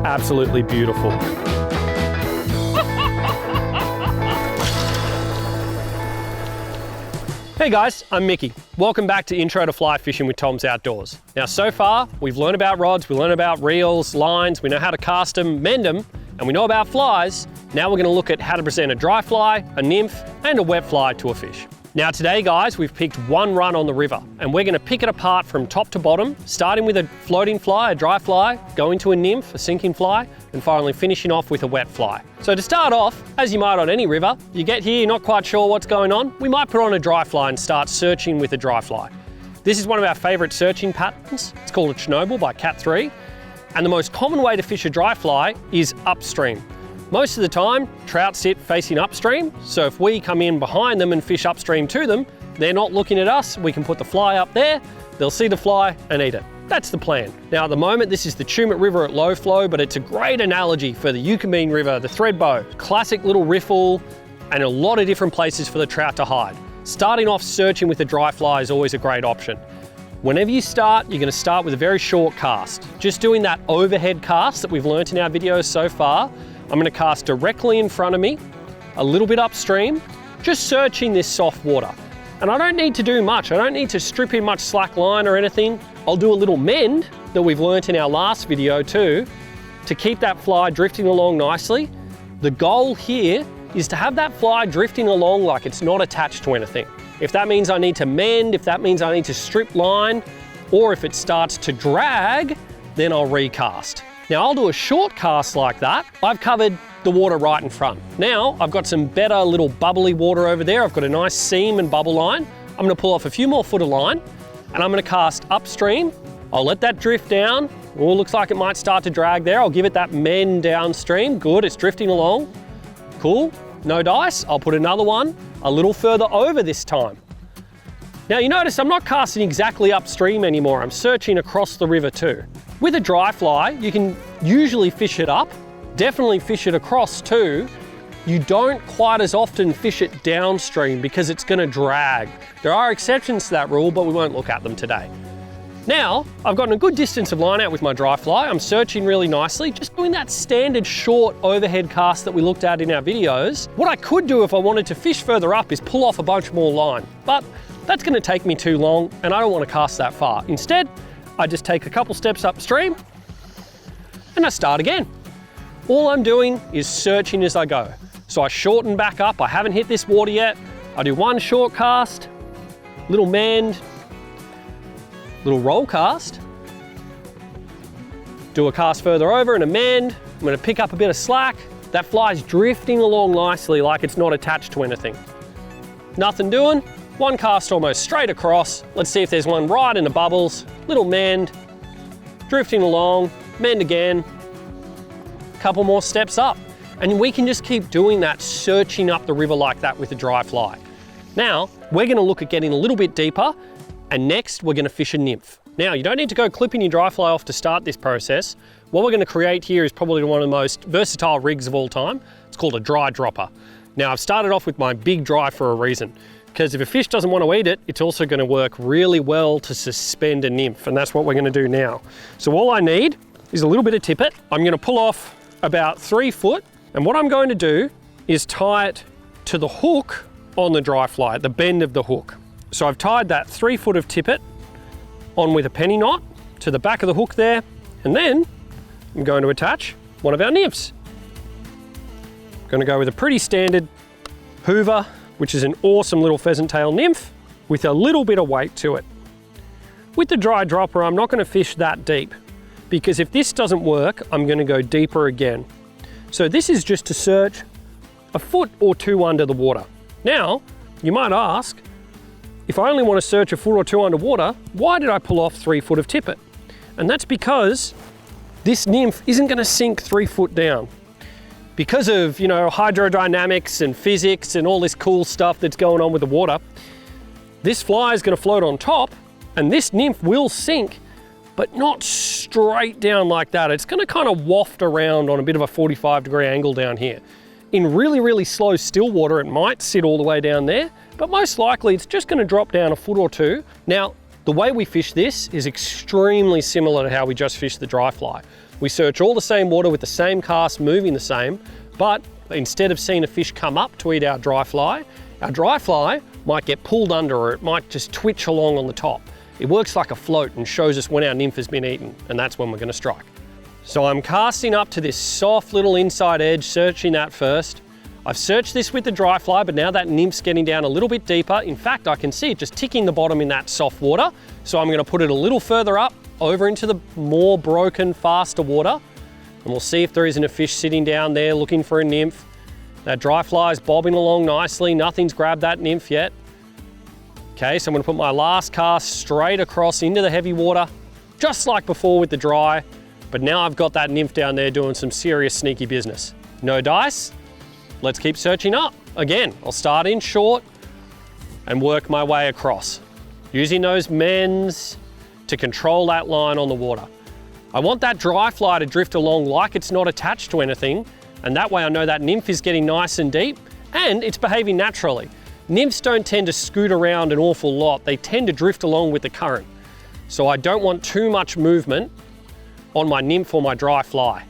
absolutely beautiful. Hey guys, I'm Mickey. Welcome back to Intro to Fly Fishing with Tom's Outdoors. Now so far, we've learned about rods, we learned about reels, lines, we know how to cast them, mend them, and we know about flies. Now we're gonna look at how to present a dry fly, a nymph, and a wet fly to a fish. Now today guys, we've picked one run on the river, and we're gonna pick it apart from top to bottom, starting with a floating fly, a dry fly, going to a nymph, a sinking fly, and finally finishing off with a wet fly. So to start off, as you might on any river, you get here, you're not quite sure what's going on, we might put on a dry fly and start searching with a dry fly. This is one of our favorite searching patterns. It's called a Chernobyl by Cat 3. And the most common way to fish a dry fly is upstream. Most of the time, trout sit facing upstream, so if we come in behind them and fish upstream to them, they're not looking at us, we can put the fly up there, they'll see the fly and eat it. That's the plan. Now at the moment, this is the Tumut River at low flow, but it's a great analogy for the Yucumeen River, the Threadbow, classic little riffle, and a lot of different places for the trout to hide. Starting off searching with a dry fly is always a great option. Whenever you start, you're going to start with a very short cast. Just doing that overhead cast that we've learnt in our videos so far. I'm going to cast directly in front of me, a little bit upstream, just searching this soft water. And I don't need to do much. I don't need to strip in much slack line or anything. I'll do a little mend that we've learnt in our last video too, to keep that fly drifting along nicely. The goal here is to have that fly drifting along like it's not attached to anything. If that means I need to mend, if that means I need to strip line, or if it starts to drag, then I'll recast. Now I'll do a short cast like that. I've covered the water right in front. Now I've got some better little bubbly water over there. I've got a nice seam and bubble line. I'm gonna pull off a few more foot of line and I'm gonna cast upstream. I'll let that drift down. Oh, looks like it might start to drag there. I'll give it that mend downstream. Good, it's drifting along. Cool, no dice. I'll put another one a little further over this time. Now you notice I'm not casting exactly upstream anymore. I'm searching across the river too. With a dry fly, you can usually fish it up, definitely fish it across too. You don't quite as often fish it downstream because it's gonna drag. There are exceptions to that rule, but we won't look at them today. Now, I've gotten a good distance of line out with my dry fly. I'm searching really nicely, just doing that standard short overhead cast that we looked at in our videos. What I could do if I wanted to fish further up is pull off a bunch more line, but that's gonna take me too long and I don't wanna cast that far. Instead, I just take a couple steps upstream and I start again. All I'm doing is searching as I go. So I shorten back up, I haven't hit this water yet. I do one short cast, little mend, little roll cast, do a cast further over and a mend. I'm gonna pick up a bit of slack. That fly's drifting along nicely like it's not attached to anything. Nothing doing, one cast almost straight across. Let's see if there's one right in the bubbles. Little mend, drifting along, mend again, couple more steps up. And we can just keep doing that, searching up the river like that with a dry fly. Now, we're gonna look at getting a little bit deeper, and next we're gonna fish a nymph. Now, you don't need to go clipping your dry fly off to start this process. What we're gonna create here is probably one of the most versatile rigs of all time. It's called a dry dropper. Now, I've started off with my big dry for a reason, because if a fish doesn't want to eat it, it's also gonna work really well to suspend a nymph, and that's what we're gonna do now. So all I need is a little bit of tippet. I'm gonna pull off about 3 foot, and what I'm going to do is tie it to the hook on the dry fly, at the bend of the hook. So I've tied that 3 foot of tippet on with a penny knot to the back of the hook there, and then I'm going to attach one of our nymphs. I'm going to go with a pretty standard Hoover, which is an awesome little pheasant tail nymph with a little bit of weight to it. With the dry dropper, I'm not going to fish that deep, because if this doesn't work, I'm going to go deeper again. So this is just to search a foot or two under the water. Now, you might ask, if I only want to search a foot or two underwater, why did I pull off 3 foot of tippet? And that's because this nymph isn't going to sink 3 foot down. Because of, hydrodynamics and physics and all this cool stuff that's going on with the water, this fly is going to float on top and this nymph will sink, but not straight down like that. It's going to kind of waft around on a bit of a 45-degree angle down here. In really, really slow still water, it might sit all the way down there, but most likely it's just going to drop down a foot or two. Now, The way we fish this is extremely similar to how we just fished the dry fly. We search all the same water with the same cast, moving the same, but instead of seeing a fish come up to eat our dry fly might get pulled under, or it might just twitch along on the top. It works like a float and shows us when our nymph has been eaten, and that's when we're going to strike. So I'm casting up to this soft little inside edge, searching that first. I've searched this with the dry fly, but now that nymph's getting down a little bit deeper. In fact, I can see it just ticking the bottom in that soft water. So I'm going to put it a little further up, over into the more broken, faster water. And we'll see if there isn't a fish sitting down there looking for a nymph. That dry fly is bobbing along nicely. Nothing's grabbed that nymph yet. Okay, so I'm going to put my last cast straight across into the heavy water, just like before with the dry. But now I've got that nymph down there doing some serious sneaky business. No dice. Let's keep searching up. Again, I'll start in short and work my way across, using those mends to control that line on the water. I want that dry fly to drift along like it's not attached to anything, and that way I know that nymph is getting nice and deep and it's behaving naturally. Nymphs don't tend to scoot around an awful lot. They tend to drift along with the current. So I don't want too much movement on my nymph or my dry fly.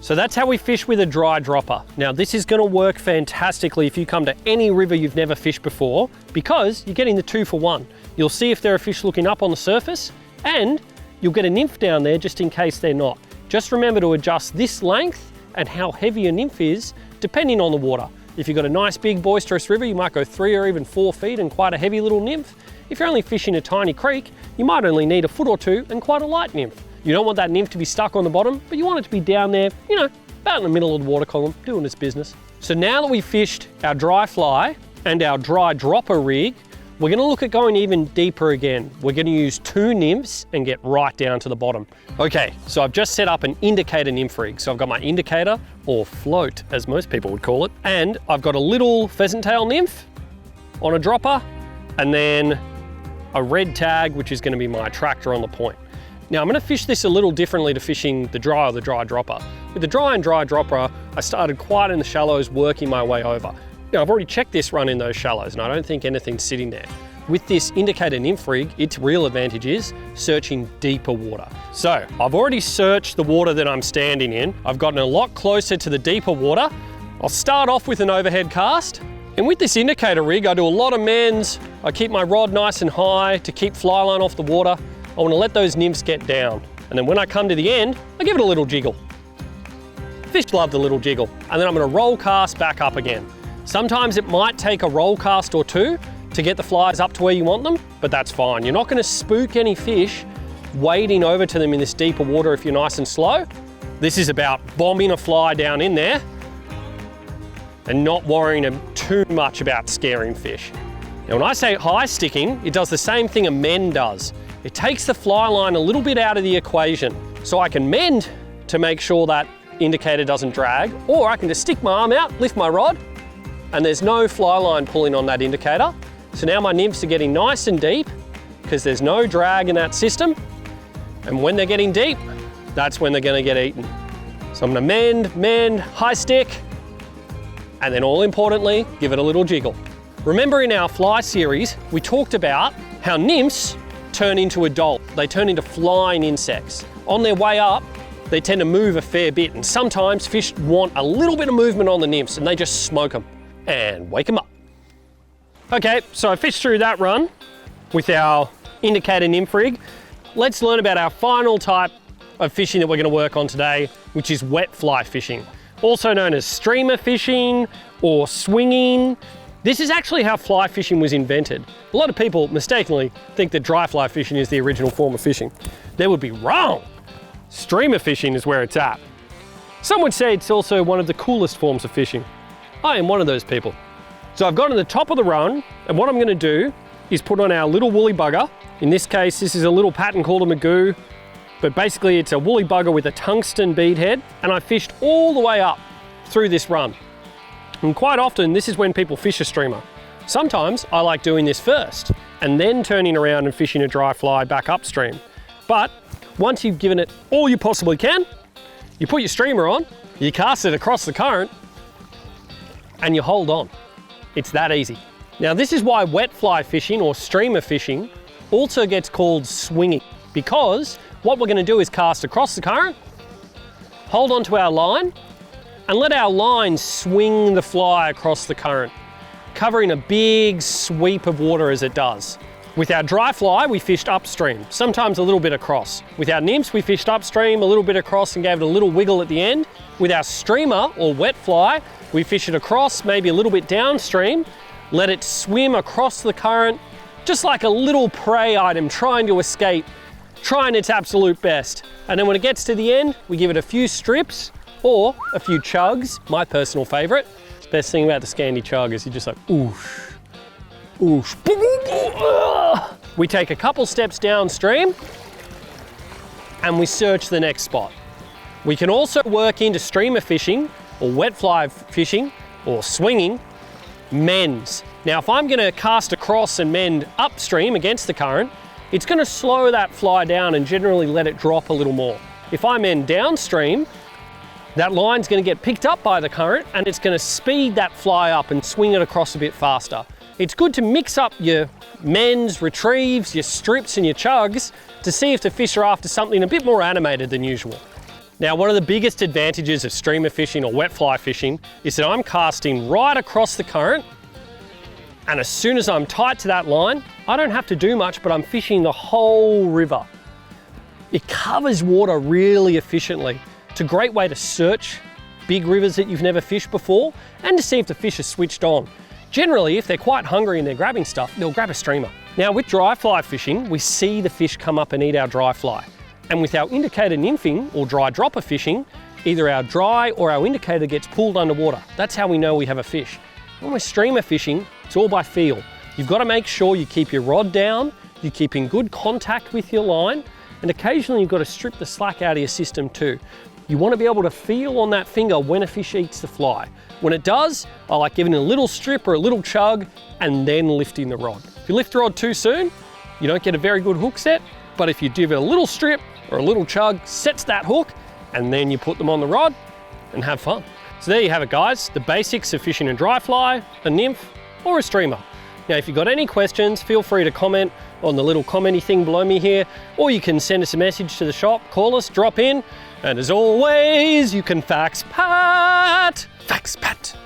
So that's how we fish with a dry dropper. Now this is going to work fantastically if you come to any river you've never fished before, because you're getting the 2 for 1. You'll see if there are fish looking up on the surface, and you'll get a nymph down there just in case they're not. Just remember to adjust this length and how heavy a nymph is depending on the water. If you've got a nice big boisterous river, you might go 3 or even 4 feet and quite a heavy little nymph. If you're only fishing a tiny creek, you might only need a foot or 2 and quite a light nymph. You don't want that nymph to be stuck on the bottom, but you want it to be down there, you know, about in the middle of the water column, doing its business. So now that we've fished our dry fly and our dry dropper rig, we're going to look at going even deeper again. We're going to use 2 nymphs and get right down to the bottom. Okay, so I've just set up an indicator nymph rig. So I've got my indicator, or float as most people would call it, and I've got a little pheasant tail nymph on a dropper, and then a red tag, which is going to be my attractor on the point. Now I'm going to fish this a little differently to fishing the dry or the dry dropper. With the dry and dry dropper, I started quite in the shallows, working my way over. Now I've already checked this run in those shallows and I don't think anything's sitting there. With this indicator nymph rig, its real advantage is searching deeper water. So I've already searched the water that I'm standing in. I've gotten a lot closer to the deeper water. I'll start off with an overhead cast. And with this indicator rig, I do a lot of mends. I keep my rod nice and high to keep fly line off the water. I want to let those nymphs get down. And then when I come to the end, I give it a little jiggle. Fish love the little jiggle. And then I'm going to roll cast back up again. Sometimes it might take a roll cast or 2 to get the flies up to where you want them, but that's fine. You're not going to spook any fish wading over to them in this deeper water if you're nice and slow. This is about bombing a fly down in there and not worrying too much about scaring fish. Now when I say high sticking, it does the same thing a mend does. It takes the fly line a little bit out of the equation. So I can mend to make sure that indicator doesn't drag, or I can just stick my arm out, lift my rod, and there's no fly line pulling on that indicator. So now my nymphs are getting nice and deep because there's no drag in that system. And when they're getting deep, that's when they're going to get eaten. So I'm going to mend, high stick, and then all importantly, give it a little jiggle. Remember in our fly series, we talked about how nymphs turn into adult. They turn into flying insects. On their way up, they tend to move a fair bit, and sometimes fish want a little bit of movement on the nymphs and they just smoke them and wake them up. Okay, so I fished through that run with our indicator nymph rig. Let's learn about our final type of fishing that we're going to work on today, which is wet fly fishing, also known as streamer fishing or swinging. This is actually how fly fishing was invented. A lot of people mistakenly think that dry fly fishing is the original form of fishing. They would be wrong. Streamer fishing is where it's at. Some would say it's also one of the coolest forms of fishing. I am one of those people. So I've got to the top of the run, and what I'm going to do is put on our little woolly bugger. In this case, this is a little pattern called a Magoo, but basically it's a woolly bugger with a tungsten bead head, and I fished all the way up through this run. And quite often, this is when people fish a streamer. Sometimes I like doing this first, and then turning around and fishing a dry fly back upstream. But once you've given it all you possibly can, you put your streamer on, you cast it across the current, and you hold on. It's that easy. Now this is why wet fly fishing or streamer fishing also gets called swinging, because what we're going to do is cast across the current, hold onto our line, and let our line swing the fly across the current, covering a big sweep of water as it does. With our dry fly, we fished upstream, sometimes a little bit across. With our nymphs, we fished upstream, a little bit across, and gave it a little wiggle at the end. With our streamer, or wet fly, we fish it across, maybe a little bit downstream, let it swim across the current, just like a little prey item trying to escape, trying its absolute best. And then when it gets to the end, we give it a few strips or a few chugs, my personal favorite. The best thing about the Scandi chug is you're just like, oosh, oosh. We take a couple steps downstream and we search the next spot. We can also work into streamer fishing or wet fly fishing or swinging mends. Now, if I'm gonna cast across and mend upstream against the current, it's gonna slow that fly down and generally let it drop a little more. If I mend downstream, that line's gonna get picked up by the current and it's gonna speed that fly up and swing it across a bit faster. It's good to mix up your mends, retrieves, your strips and your chugs to see if the fish are after something a bit more animated than usual. Now, one of the biggest advantages of streamer fishing or wet fly fishing is that I'm casting right across the current, and as soon as I'm tight to that line, I don't have to do much, but I'm fishing the whole river. It covers water really efficiently. It's a great way to search big rivers that you've never fished before and to see if the fish are switched on. Generally, if they're quite hungry and they're grabbing stuff, they'll grab a streamer. Now, with dry fly fishing, we see the fish come up and eat our dry fly. And with our indicator nymphing or dry dropper fishing, either our dry or our indicator gets pulled underwater. That's how we know we have a fish. When we're streamer fishing, it's all by feel. You've got to make sure you keep your rod down, you keep in good contact with your line, and occasionally you've got to strip the slack out of your system too. You want to be able to feel on that finger when a fish eats the fly. When it does, I like giving it a little strip or a little chug and then lifting the rod. If you lift the rod too soon, you don't get a very good hook set, but if you give it a little strip or a little chug, sets that hook, and then you put them on the rod and have fun. So there you have it, guys, the basics of fishing a dry fly, a nymph, or a streamer. Now, if you've got any questions, feel free to comment on the little commenty thing below me here, or you can send us a message to the shop, call us, drop in, and as always, you can fax Pat. Fax Pat.